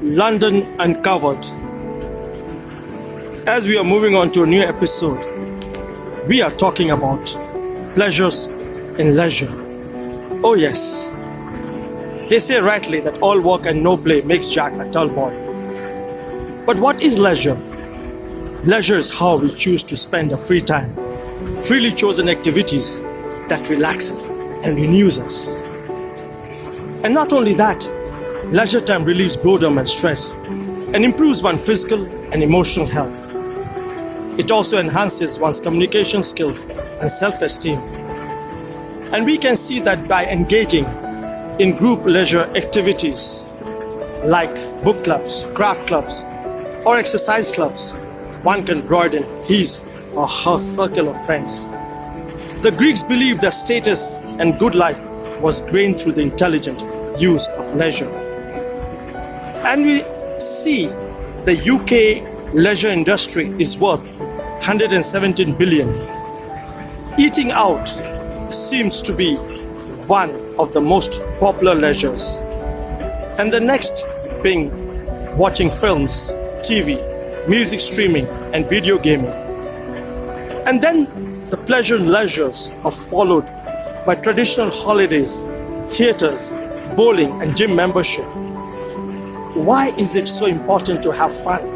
London Uncovered. As we are moving on to a new episode, we are talking about pleasures in leisure. Oh yes, they say rightly that all work and no play makes Jack a dull boy. But what is leisure? Leisure is how we choose to spend our free time, freely chosen activities that relaxes and renews us. And not only that, leisure time relieves boredom and stress and improves one's physical and emotional health. It also enhances one's communication skills and self-esteem. And we can see that by engaging in group leisure activities like book clubs, craft clubs, or exercise clubs, one can broaden his or her circle of friends. The Greeks believed that status and good life was gained through the intelligent use of leisure. And we see the UK leisure industry is worth 117 billion. Eating out seems to be one of the most popular leisures. And the next being watching films, TV, music streaming, and video gaming. And then the pleasure leisures are followed by traditional holidays, theaters, bowling, and gym membership. Why is it so important to have fun?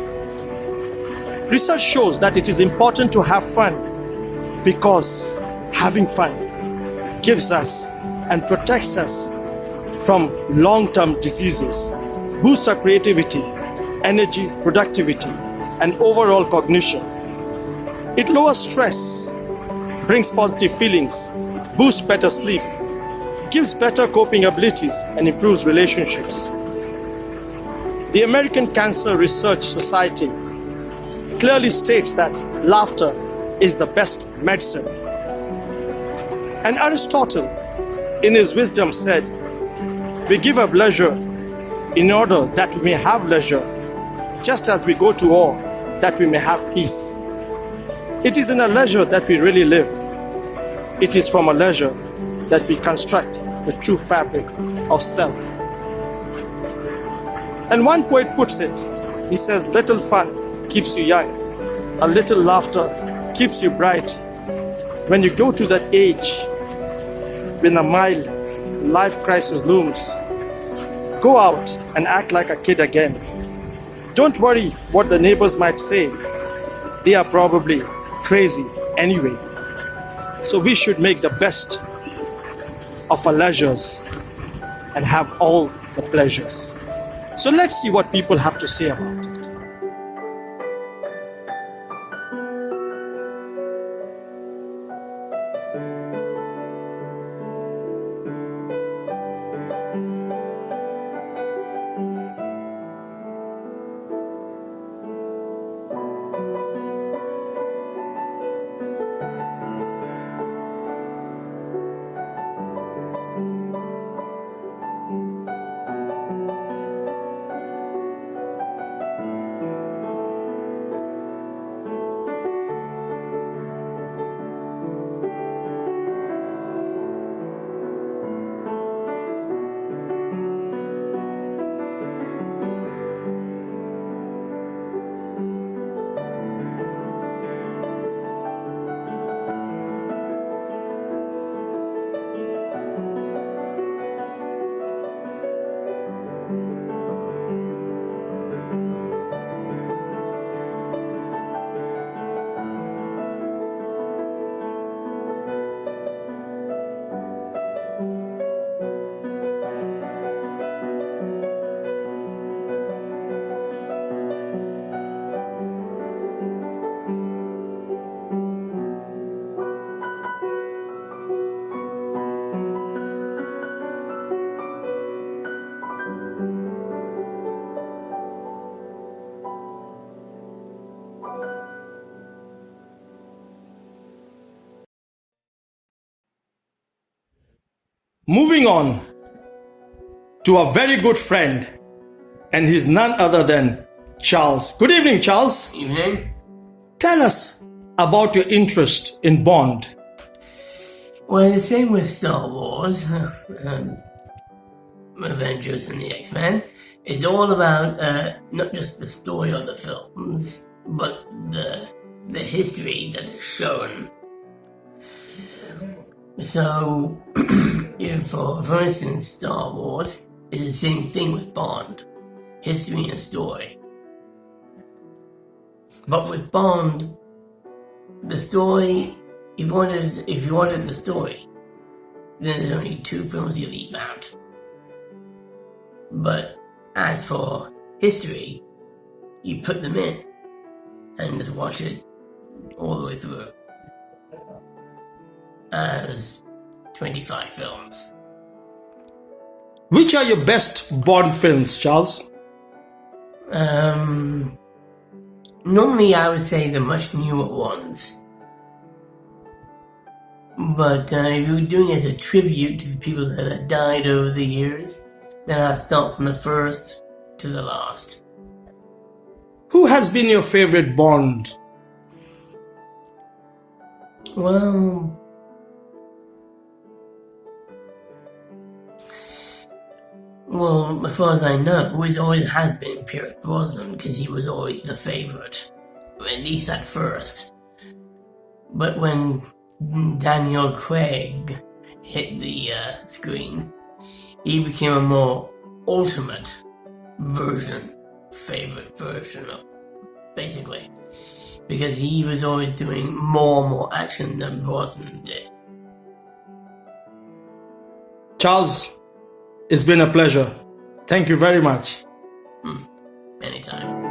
Research shows that it is important to have fun because having fun gives us and protects us from long-term diseases, boosts our creativity, energy, productivity, and overall cognition. It lowers stress, brings positive feelings, boosts better sleep, gives better coping abilities, and improves relationships. The American Cancer Research Society clearly states that laughter is the best medicine. And Aristotle, in his wisdom, said, "We give up leisure in order that we may have leisure, just as we go to war that we may have peace." It is in a leisure that we really live. It is from a leisure that we construct the true fabric of self. And one poet puts it, he says, "Little fun keeps you young, a little laughter keeps you bright. When you go to that age, when a mild life crisis looms, go out and act like a kid again. Don't worry what the neighbors might say. They are probably crazy anyway." So we should make the best of our leisures and have all the pleasures. So let's see what people have to say about it. Moving on to a very good friend, and he's none other than Charles. Good evening, Charles. Evening. Tell us about your interest in Bond. Well, the same with Star Wars. Avengers and the X-Men is all about not just the story of the films, but the history that is shown. So, for instance, Star Wars is the same thing with Bond, history and story. But with Bond, the story, if you wanted the story, then there's only 2 films you leave out. But as for history, you put them in and just watch it all the way through as 25 films. Which are your best Bond films, Charles? Normally I would say the much newer ones. But if you're doing it as a tribute to the people that have died over the years, then I'll start from the first to the last. Who has been your favorite Bond? Well, as far as I know, it always has been Pierce Brosnan because he was always the favorite, at least at first. But when Daniel Craig hit the screen, he became a more ultimate favorite version of, basically, because he was always doing more and more action than Brosnan did. Charles, it's been a pleasure. Thank you very much. Anytime.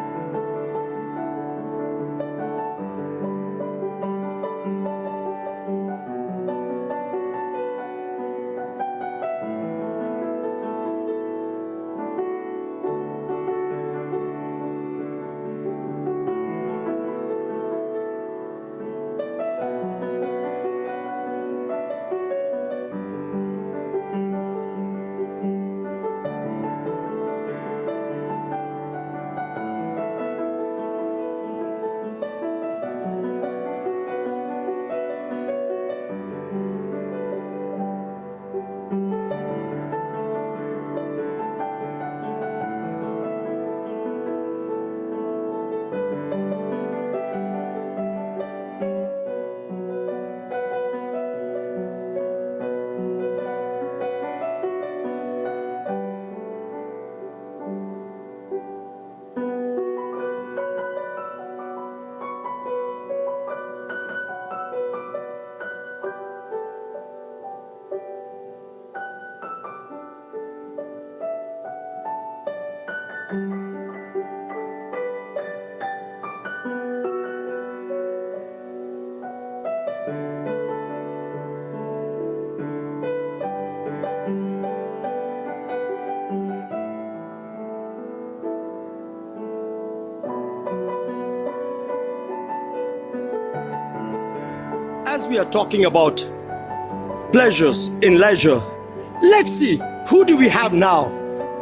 As we are talking about pleasures in leisure, let's see, who do we have now?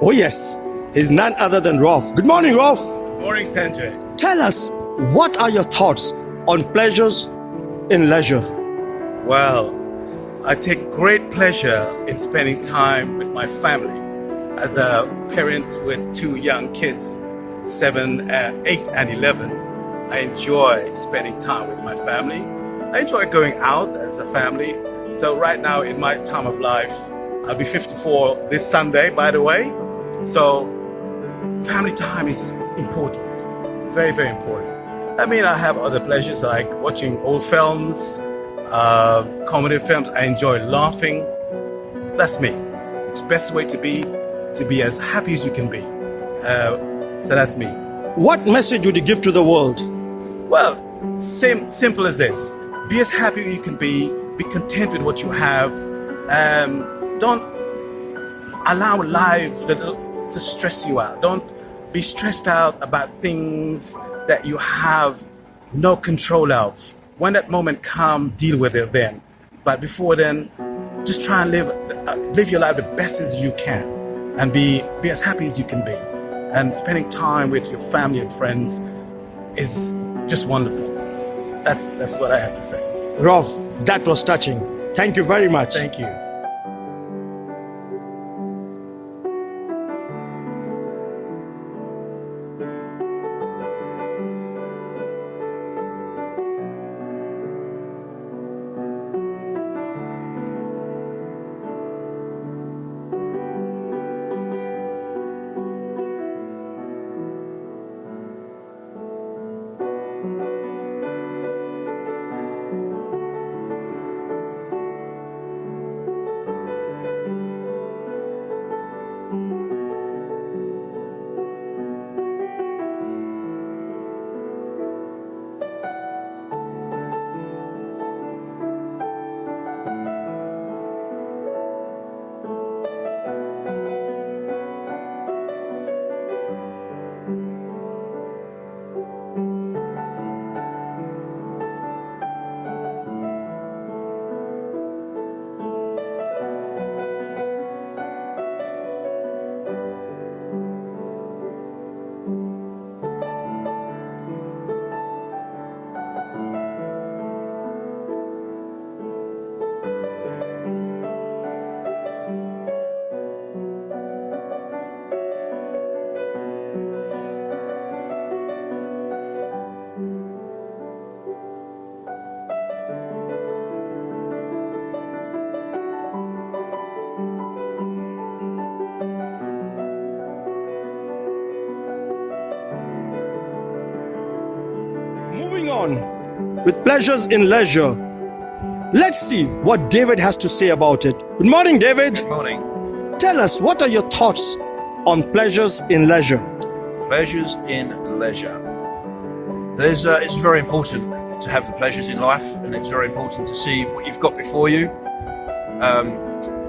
Oh yes, he's none other than Rolf. Good morning, Rolf. Good morning, Sanjay. Tell us, what are your thoughts on pleasures in leisure? Well, I take great pleasure in spending time with my family. As a parent with 2 young kids, 7, 8 and 11, I enjoy spending time with my family. I enjoy going out as a family. So right now in my time of life, I'll be 54 this Sunday, by the way. So family time is important, very, very important. I mean, I have other pleasures like watching old films, comedy films. I enjoy laughing. That's me. It's the best way to be as happy as you can be. So that's me. What message would you give to the world? Well, simple as this. Be as happy as you can be content with what you have. Don't allow life to stress you out. Don't be stressed out about things that you have no control of. When that moment comes, deal with it then. But before then, just try and live your life the best as you can, and be as happy as you can be. And spending time with your family and friends is just wonderful. That's what I have to say. Rolf, that was touching. Thank you very much. Thank you. on with pleasures in leisure. Let's see what David has to say about it. Good morning, David. Morning. Tell us, what are your thoughts on pleasures in leisure? Pleasures in leisure. It's very important to have the pleasures in life, and it's very important to see what you've got before you.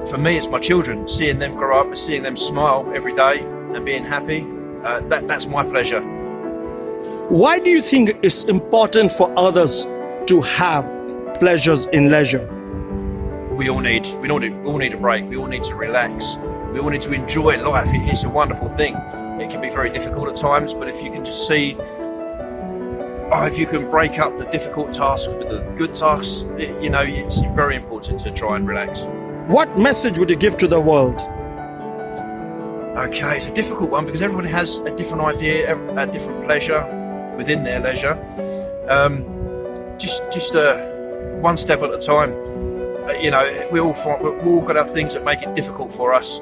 For me, it's my children, seeing them grow up, seeing them smile every day and being happy. That's my pleasure. Why do you think it's important for others to have pleasures in leisure? We all need a break. We all need to relax. We all need to enjoy life. It's a wonderful thing. It can be very difficult at times, but if you can just see, if you can break up the difficult tasks with the good tasks, it's very important to try and relax. What message would you give to the world? Okay, it's a difficult one because everybody has a different idea, a different pleasure within their leisure. Just one step at a time. We all got our things that make it difficult for us.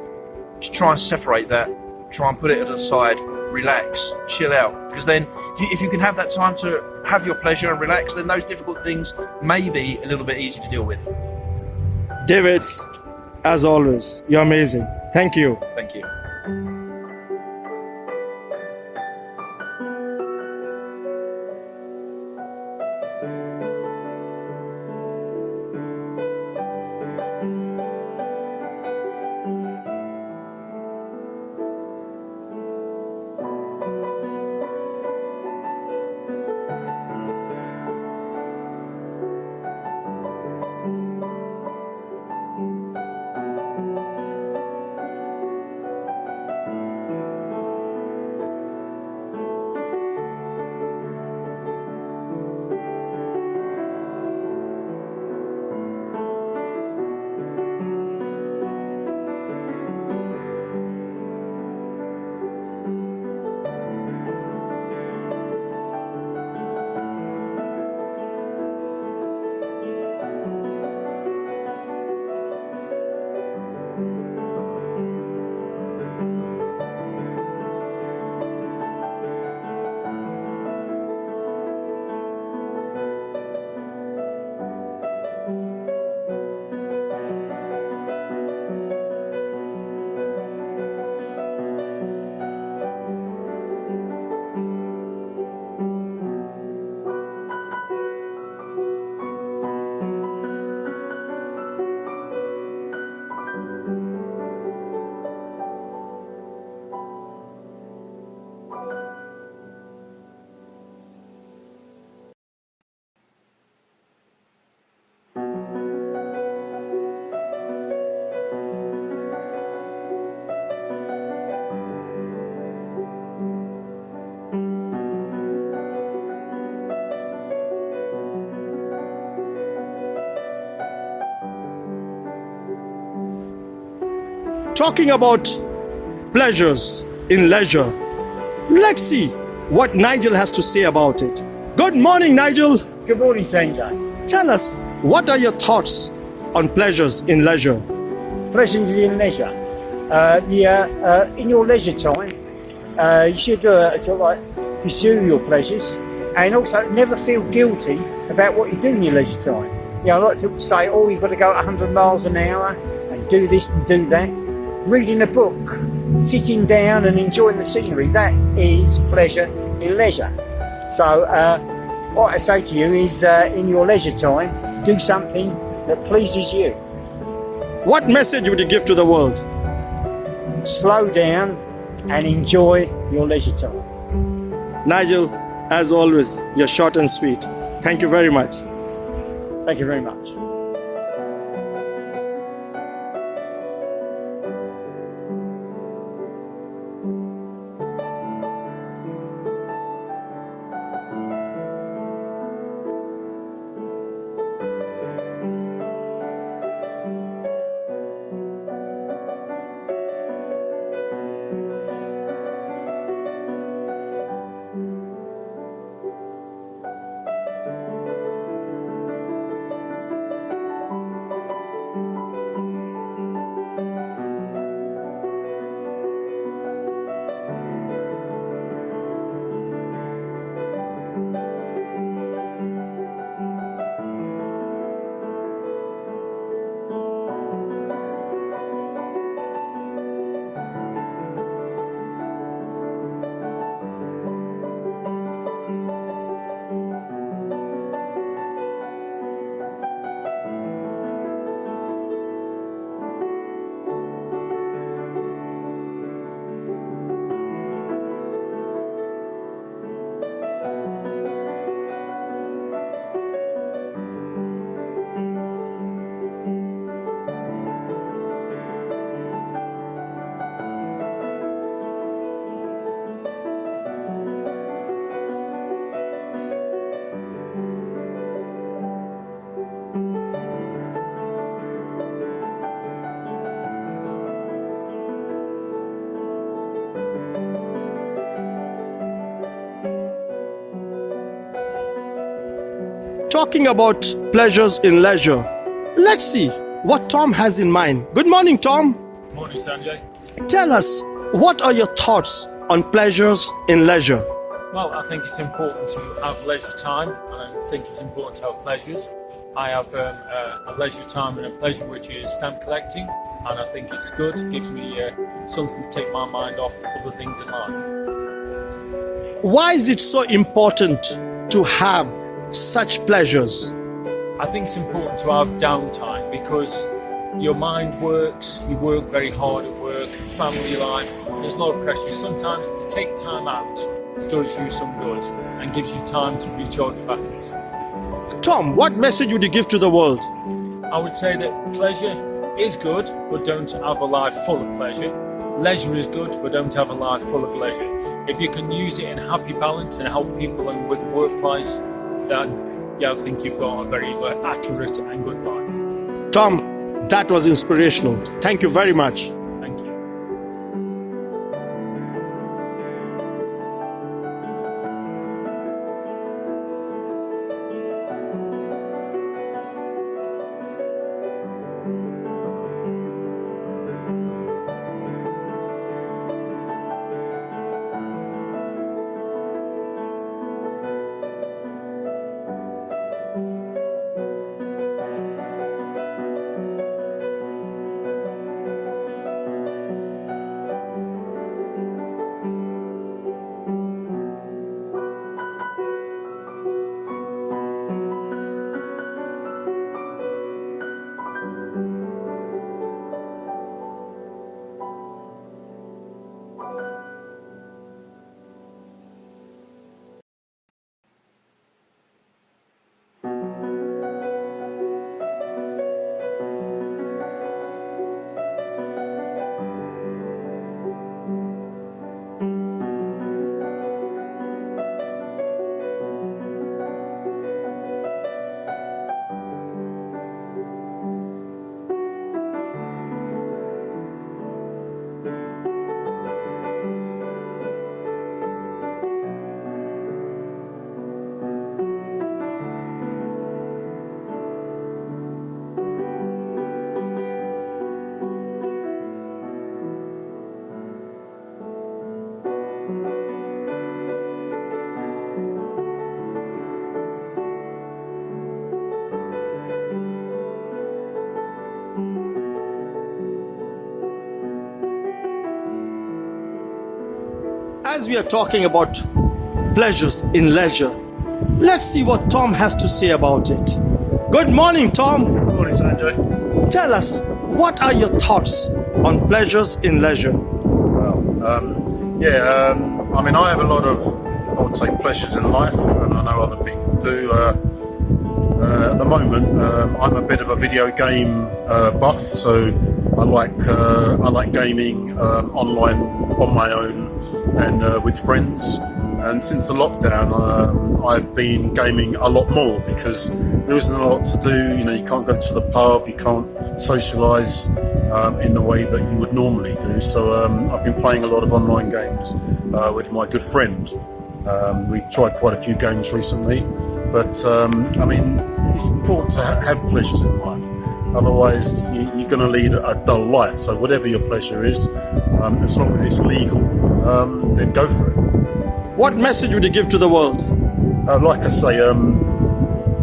Just try and separate that. Try and put it to the side. Relax, chill out. Because then, if you can have that time to have your pleasure and relax, then those difficult things may be a little bit easy to deal with. David, as always, you're amazing. Thank you. Thank you. Talking about pleasures in leisure, let's see what Nigel has to say about it. Good morning, Nigel. Good morning, Sanjay. Tell us, what are your thoughts on pleasures in leisure? Pleasures in leisure. In your leisure time, you should sort of like pursue your pleasures and also never feel guilty about what you do in your leisure time. A lot of people say, oh, you've got to go at 100 miles an hour and do this and do that. Reading a book, sitting down and enjoying the scenery, that is pleasure in leisure. So what I say to you is in your leisure time, do something that pleases you. What message would you give to the world? Slow down and enjoy your leisure time. Nigel, as always, you're short and sweet. Thank you very much. Thank you very much. talking about pleasures in leisure. Let's see what Tom has in mind. Good morning, Tom. Morning, Sanjay. Tell us, what are your thoughts on pleasures in leisure? Well, I think it's important to have leisure time, and I think it's important to have pleasures. I have a leisure time and a pleasure which is stamp collecting, and I think it's good. It gives me something to take my mind off other things in life. Why is it so important to have such pleasures? I think it's important to have downtime because your mind works, you work very hard at work, family life, there's a lot of pressure. Sometimes to take time out does you some good and gives you time to recharge your batteries. Tom, what message would you give to the world? I would say that pleasure is good, but don't have a life full of pleasure. Leisure is good, but don't have a life full of leisure. If you can use it in happy balance and help people and with workplace, then I think you've got a very accurate and good life. Tom, that was inspirational. Thank you very much. Thank you. As we are talking about pleasures in leisure, let's see what Tom has to say about it. Good morning, Tom. Morning, Sanjay. Tell us, what are your thoughts on pleasures in leisure? I mean, I have a lot of, I would say, pleasures in life, and I know other people do. At the moment, I'm a bit of a video game buff, so I like gaming online on my own and with friends. And since the lockdown, I've been gaming a lot more because there isn't a lot to do. You know, you can't go to the pub, you can't socialise in the way that you would normally do. So I've been playing a lot of online games with my good friend. We've tried quite a few games recently, but I mean, it's important to have pleasures in life. Otherwise, you're going to lead a dull life. So whatever your pleasure is, as long as it's legal, then go for it. What message would you give to the world? Like I say,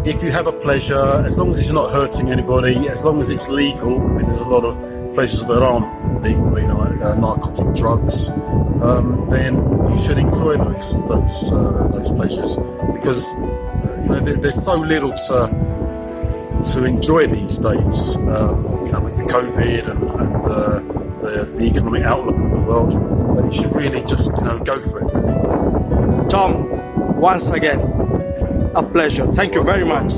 if you have a pleasure, as long as it's not hurting anybody, as long as it's legal, I mean, there's a lot of pleasures that aren't legal, you know, like narcotic drugs, then you should enjoy those pleasures because you know there's so little to enjoy these days. You know, with the COVID and the economic outlook of the world, that you should really just go for it. Really. Tom, once again, a pleasure. Thank you very much.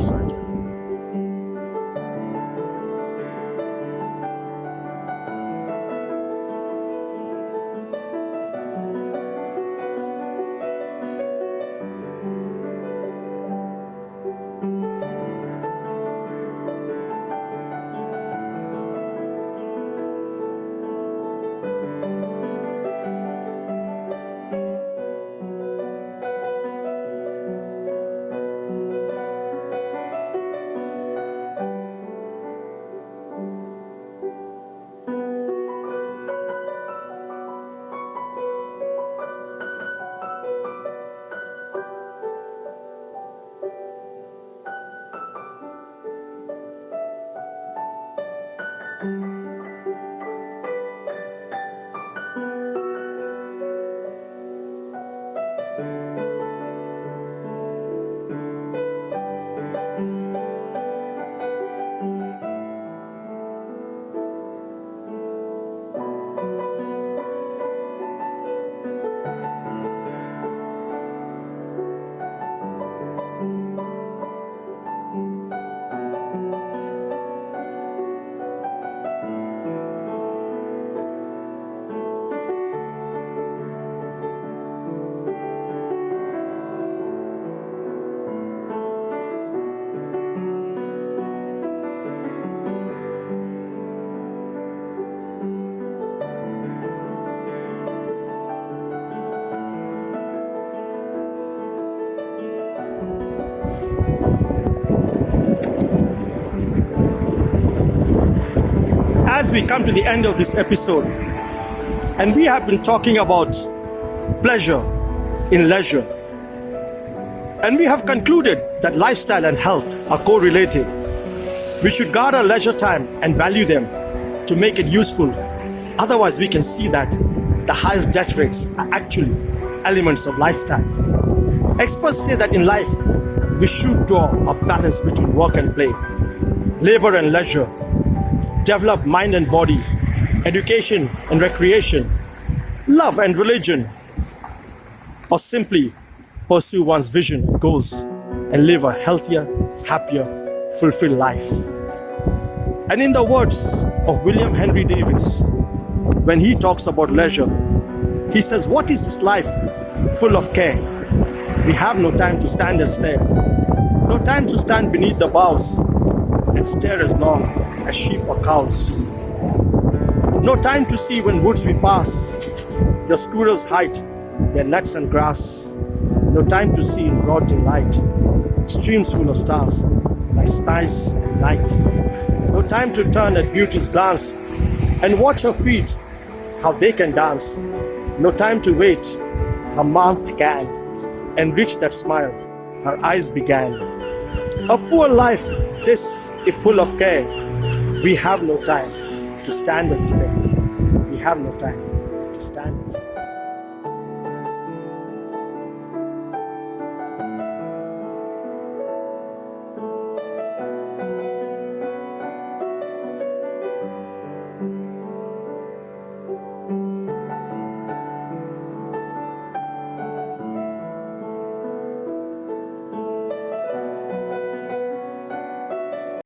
as we come to the end of this episode, and we have been talking about pleasure in leisure, and we have concluded that lifestyle and health are correlated. We should guard our leisure time and value them to make it useful. Otherwise, we can see that the highest death rates are actually elements of lifestyle. Experts say that in life, we should draw a balance between work and play, labor and leisure, develop mind and body, education and recreation, love and religion, or simply pursue one's vision and goals and live a healthier, happier, fulfilled life. And in the words of William Henry Davis, when he talks about leisure, he says, "What is this life full of care? We have no time to stand and stare, no time to stand beneath the boughs and stare as long as sheep or cows. No time to see when woods we pass, the squirrels hide their nuts and grass. No time to see in broad daylight, streams full of stars like skies at night. No time to turn at beauty's glance and watch her feet, how they can dance. No time to wait, her mouth can, and reach that smile her eyes began. A poor life, this, if full of care. We have no time to stand and stare. We have no time to stand and stare."